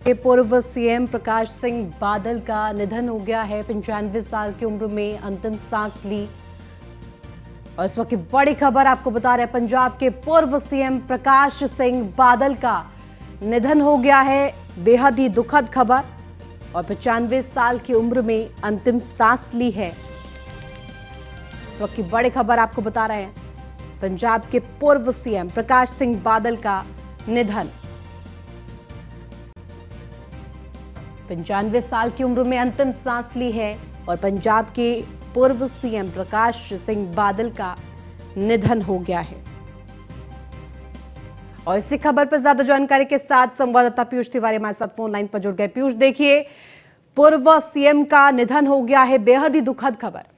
के पूर्व सीएम प्रकाश सिंह बादल का निधन हो गया है। 95 साल की उम्र में अंतिम सांस ली। और इस वक्त की बड़ी खबर आपको बता रहे हैं, पंजाब के पूर्व सीएम प्रकाश सिंह बादल का निधन हो गया है। बेहद ही दुखद खबर। और 95 साल की उम्र में अंतिम सांस ली है। इस वक्त की बड़ी खबर आपको बता रहे हैं, पंजाब के पूर्व सीएम प्रकाश सिंह बादल का निधन। 95 साल की उम्र में अंतिम सांस ली है और पंजाब के पूर्व सीएम प्रकाश सिंह बादल का निधन हो गया है। और इसी खबर पर ज्यादा जानकारी के साथ संवाददाता पीयूष तिवारी हमारे साथ फोन लाइन पर जुड़ गए। पीयूष, देखिए, पूर्व सीएम का निधन हो गया है, बेहद ही दुखद खबर।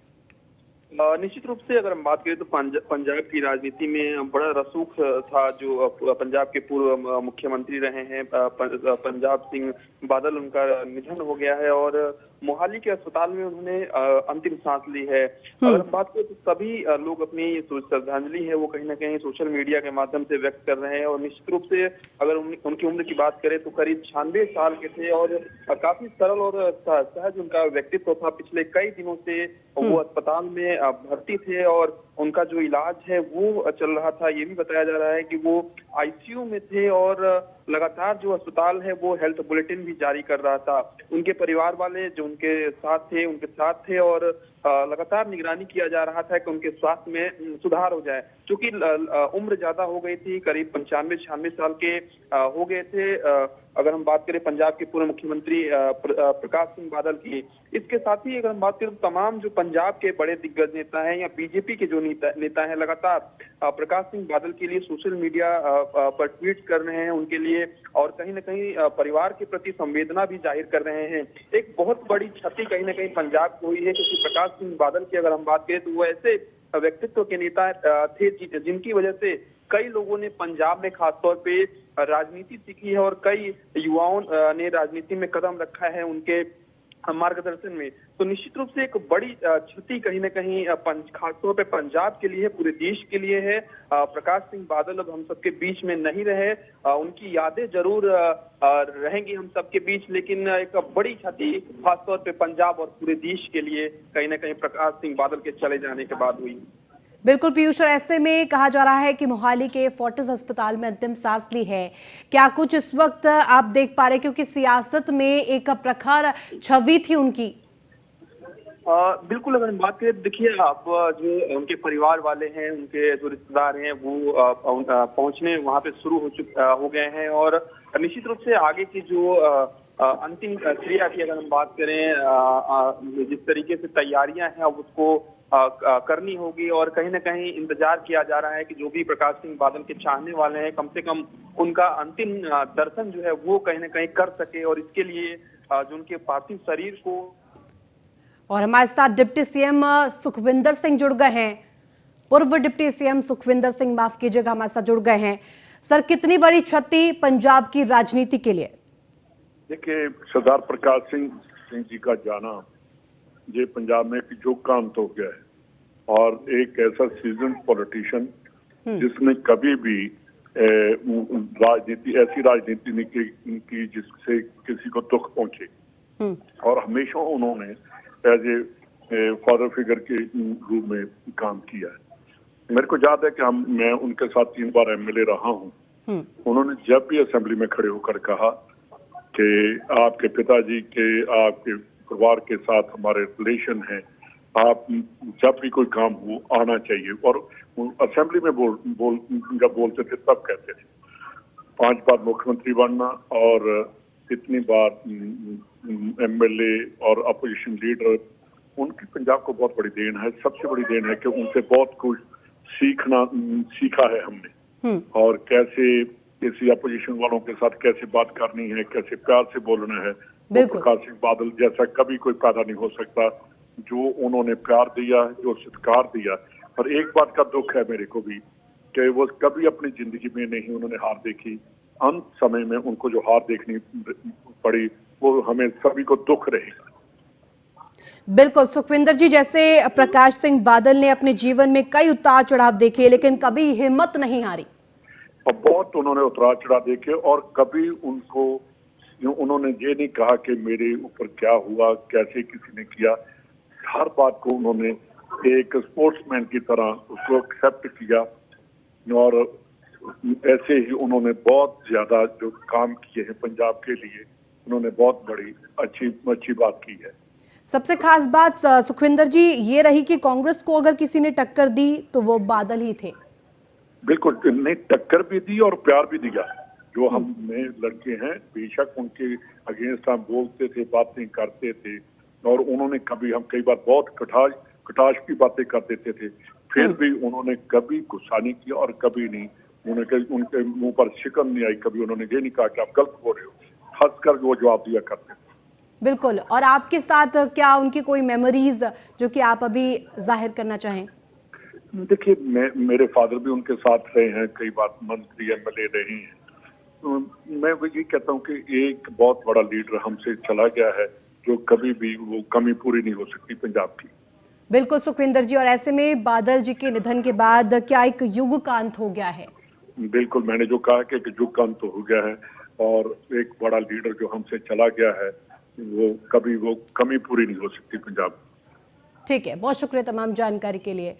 निश्चित रूप से अगर हम बात करें तो पंजाब की राजनीति में बड़ा रसूख था। जो पंजाब के पूर्व मुख्यमंत्री रहे हैं पंजाब सिंह बादल, उनका निधन हो गया है और मोहाली के अस्पताल में उन्होंने अंतिम सांस ली है। अगर हम बात करें तो सभी लोग अपनी श्रद्धांजलि है वो कहीं ना कहीं सोशल मीडिया के माध्यम से व्यक्त कर रहे हैं। और निश्चित रूप से अगर उनकी उम्र की बात करें तो करीब 96 साल के थे और काफी सरल और सहज उनका व्यक्तित्व था। पिछले कई दिनों से वो अस्पताल में भर्ती थे और उनका जो इलाज है वो चल रहा था। ये भी बताया जा रहा है कि वो आईसीयू में थे और लगातार जो अस्पताल है वो हेल्थ बुलेटिन भी जारी कर रहा था। उनके परिवार वाले जो उनके साथ थे और लगातार निगरानी किया जा रहा था कि उनके स्वास्थ्य में सुधार हो जाए। क्योंकि उम्र ज्यादा हो गई थी, करीब 95-96 साल के हो गए थे। अगर हम बात करें पंजाब के पूर्व मुख्यमंत्री प्रकाश सिंह बादल की, इसके साथ ही अगर हम बात करें तो तमाम जो पंजाब के बड़े दिग्गज नेता हैं या बीजेपी के जो नेता हैं लगातार प्रकाश सिंह बादल के लिए सोशल मीडिया पर ट्वीट कर रहे हैं उनके लिए, और कहीं ना कहीं परिवार के प्रति संवेदना भी जाहिर कर रहे हैं। एक बहुत बड़ी क्षति कहीं ना कहीं पंजाब को हुई है, क्योंकि प्रकाश सिंह बादल की अगर हम बात करें तो वो ऐसे व्यक्तित्व के नेता थे जिनकी वजह से कई लोगों ने पंजाब में खासतौर पे राजनीति सीखी है और कई युवाओं ने राजनीति में कदम रखा है उनके मार्गदर्शन में। तो निश्चित रूप से एक बड़ी क्षति कहीं ना कहीं खासतौर पे पंजाब के लिए, पूरे देश के लिए है। प्रकाश सिंह बादल अब हम सबके बीच में नहीं रहे, उनकी यादें जरूर रहेंगी हम सबके बीच, लेकिन एक बड़ी क्षति खासतौर पे पंजाब और पूरे देश के लिए कहीं ना कहीं प्रकाश सिंह बादल के चले जाने के बाद हुई। बिल्कुल पीयूष, और ऐसे में कहा जा रहा है कि मोहाली के फोर्टिस अस्पताल में अंतिम सांस ली है। क्या कुछ इस वक्त आप देख पा रहे, क्योंकि सियासत में एक प्रखर छवि थी उनकी? बिल्कुल, अगर हम बात करें, देखिए आप जो उनके परिवार वाले हैं, उनके जो रिश्तेदार हैं वो पहुंचने वहां पे शुरू हो गए हैं। और निश्चित रूप से आगे की जो अंतिम क्रिया की अगर हम बात करें, जिस तरीके से तैयारियां हैं अब उसको करनी होगी और कहीं ना कहीं इंतजार किया जा रहा है कि जो भी प्रकाश सिंह बादल के चाहने वाले हैं कम से कम उनका अंतिम दर्शन जो है वो कहीं ना कहीं कर सके। और इसके लिए जो उनके पार्थिव शरीर को। और हमारे साथ डिप्टी सीएम सुखविंदर सिंह जुड़ गए हैं। पूर्व डिप्टी सीएम सुखविंदर सिंह, माफ कीजिएगा, हमारे साथ जुड़ गए हैं। सर, कितनी बड़ी क्षति पंजाब की राजनीति के लिए? देखिए, सरदार प्रकाश सिंह जी का जाना ये पंजाब में एक जोक का अंत हो गया है। और एक ऐसा सीजन पॉलिटिशियन जिसने कभी भी ऐसी राजनीति नहीं की जिससे किसी को दुख पहुंचे, और हमेशा उन्होंने एज ए फादर फिगर के रूप में काम किया है। मेरे को याद है कि मैं उनके साथ 3 बार एमएलए रहा हूं। उन्होंने जब भी असेंबली में खड़े होकर कहा कि आपके पिताजी के, आपके परिवार के साथ हमारे रिलेशन है, आप जब भी कोई काम हो आना चाहिए। और असेंबली में जब बोलते थे तब कहते थे 5 बार मुख्यमंत्री बनना और इतनी बार एमएलए और अपोजिशन लीडर, उनकी पंजाब को बहुत बड़ी देन है। सबसे बड़ी देन है कि उनसे बहुत कुछ सीखा है हमने, और कैसे किसी अपोजिशन वालों के साथ कैसे बात करनी है, कैसे प्यार से बोलना है। प्रकाश सिंह बादल जैसा कभी कोई पैदा नहीं हो सकता, जो उन्होंने प्यार दिया, जो सत्कार दिया। और एक बात का दुख है मेरे को भी कि वो कभी अपनी जिंदगी में नहीं उन्होंने हार देखी। अंत समय में उनको जो हार देखनी पड़ी वो हमें सभी को दुख रहेगा। बिल्कुल सुखविंदर जी, जैसे प्रकाश सिंह बादल ने अपने जीवन में कई उतार चढ़ाव देखे लेकिन कभी हिम्मत नहीं हारी। और बहुत उन्होंने उतार चढ़ाव देखे और कभी उनको उन्होंने ये नहीं कहा कि मेरे ऊपर क्या हुआ, कैसे किसी ने किया। हर बात को उन्होंने एक स्पोर्ट्समैन की तरह उसको एक्सेप्ट किया और ऐसे ही उन्होंने बहुत ज्यादा जो काम किए हैं पंजाब के लिए, उन्होंने बहुत बड़ी अच्छी बात की है। सबसे खास बात सुखविंदर जी ये रही कि कांग्रेस को अगर किसी ने टक्कर दी तो वो बादल ही थे। बिल्कुल नहीं, टक्कर भी दी और प्यार भी दिया। जो हम नए लड़के हैं, बेशक उनके अगेंस्ट हम बोलते थे, बातें करते थे और उन्होंने कभी, हम कई बार बहुत कटाश की बातें कर देते थे, फिर भी उन्होंने कभी गुस्सा नहीं किया और कभी नहीं, उनके मुंह पर शिकन नहीं आई। कभी उन्होंने ये नहीं कहा कि आप गलत बोल रहे हो, हंसकर वो जवाब दिया करते थे। बिल्कुल। और आपके साथ क्या उनकी कोई मेमोरीज जो कि आप अभी जाहिर करना चाहें? देखिए, मेरे फादर भी उनके साथ रहे हैं, कई बार मंत्री एमएलए रहे हैं। तो मैं वो ये कहता हूँ कि एक बहुत बड़ा लीडर हमसे चला गया है, जो कभी भी वो कमी पूरी नहीं हो सकती पंजाब की। बिल्कुल सुखविंदर जी, और ऐसे में बादल जी के निधन के बाद क्या एक युग का अंत हो गया है? बिल्कुल, मैंने जो कहा कि एक युग का अंत हो गया है और एक बड़ा लीडर जो हमसे चला गया है, वो कभी वो कमी पूरी नहीं हो सकती पंजाब। ठीक है, बहुत शुक्रिया तमाम जानकारी के लिए।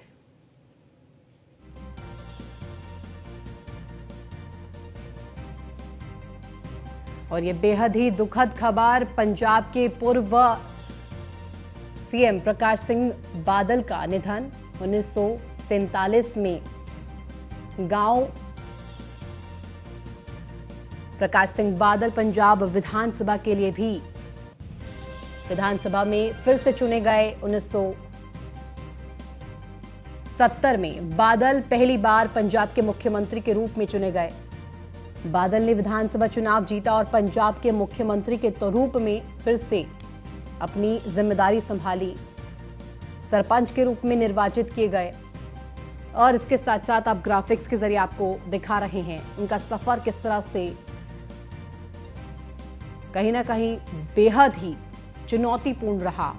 और ये बेहद ही दुखद खबर, पंजाब के पूर्व सीएम प्रकाश सिंह बादल का निधन। 1947 में गांव प्रकाश सिंह बादल पंजाब विधानसभा के लिए भी विधानसभा में फिर से चुने गए। 1970 में बादल पहली बार पंजाब के मुख्यमंत्री के रूप में चुने गए। बादल ने विधानसभा चुनाव जीता और पंजाब के मुख्यमंत्री के रूप में फिर से अपनी जिम्मेदारी संभाली। सरपंच के रूप में निर्वाचित किए गए और इसके साथ साथ आप ग्राफिक्स के जरिए आपको दिखा रहे हैं उनका सफर किस तरह से कहीं ना कहीं बेहद ही चुनौतीपूर्ण रहा।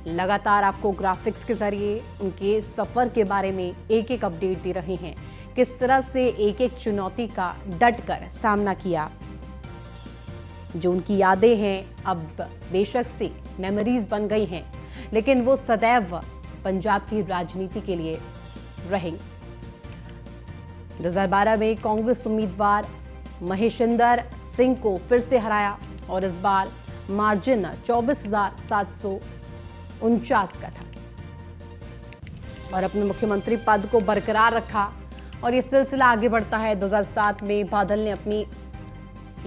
लगातार आपको ग्राफिक्स के जरिए उनके सफर के बारे में एक एक अपडेट दे रहे हैं, किस तरह से एक एक चुनौती का डटकर सामना किया। जो उनकी यादें हैं अब बेशक से मेमोरीज बन गई हैं, लेकिन वो सदैव पंजाब की राजनीति के लिए रहेंगे। 2012 में कांग्रेस उम्मीदवार महेशिंदर सिंह को फिर से हराया और इस बार मार्जिन 24,749 का था और अपने मुख्यमंत्री पद को बरकरार रखा। और ये सिलसिला आगे बढ़ता है। 2007 में बादल ने अपनी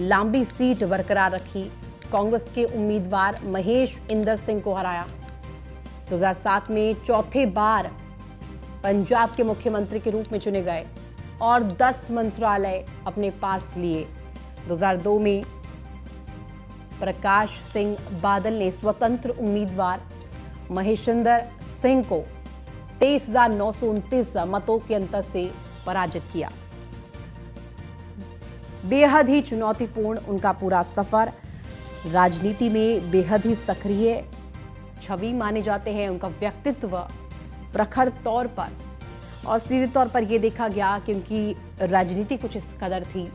लंबी सीट बरकरार रखी, कांग्रेस के उम्मीदवार महेश इंदर सिंह को हराया। 2007 में चौथे बार पंजाब के मुख्यमंत्री के रूप में चुने गए और 10 मंत्रालय अपने पास लिए। 2002 में प्रकाश सिंह बादल ने स्वतंत्र उम्मीदवार महेशिंदर सिंह को 23,929 मतों के अंतर से पराजित किया। बेहद ही चुनौतीपूर्ण उनका पूरा सफर, राजनीति में बेहद ही सक्रिय छवि माने जाते हैं। उनका व्यक्तित्व प्रखर तौर पर और सीधे तौर पर यह देखा गया कि उनकी राजनीति कुछ इस कदर थी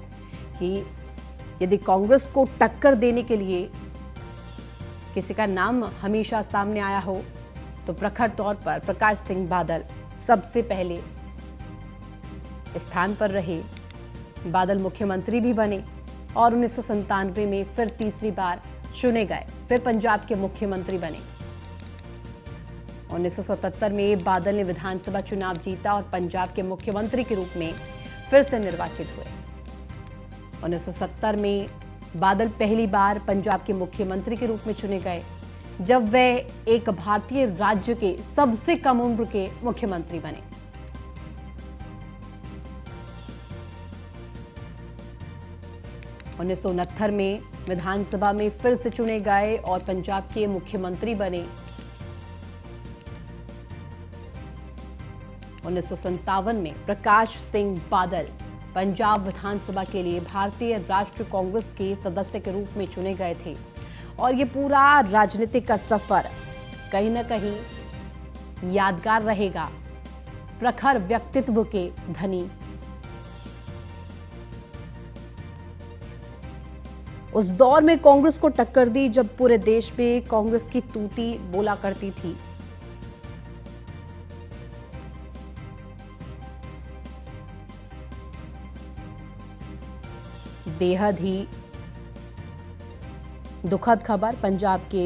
कि यदि कांग्रेस को टक्कर देने के लिए किसी का नाम हमेशा सामने आया हो तो प्रखर तौर पर प्रकाश सिंह बादल सबसे पहले स्थान पर रहे। बादल मुख्यमंत्री भी बने और 1997 में फिर तीसरी बार चुने गए, फिर पंजाब के मुख्यमंत्री बने। 1977 में बादल ने विधानसभा चुनाव जीता और पंजाब के मुख्यमंत्री के रूप में फिर से निर्वाचित हुए। 1970 में बादल पहली बार पंजाब के मुख्यमंत्री के रूप में चुने गए, जब वे एक भारतीय राज्य के सबसे कम उम्र के मुख्यमंत्री बने। उन्नीस में विधानसभा में फिर से चुने गए और पंजाब के मुख्यमंत्री बने। 1957 में प्रकाश सिंह बादल पंजाब विधानसभा के लिए भारतीय राष्ट्रीय कांग्रेस के सदस्य के रूप में चुने गए थे और ये पूरा राजनीतिक का सफर कहीं ना कहीं यादगार रहेगा। प्रखर व्यक्तित्व के धनी, उस दौर में कांग्रेस को टक्कर दी जब पूरे देश में कांग्रेस की तूती बोला करती थी। बेहद ही दुखद खबर पंजाब के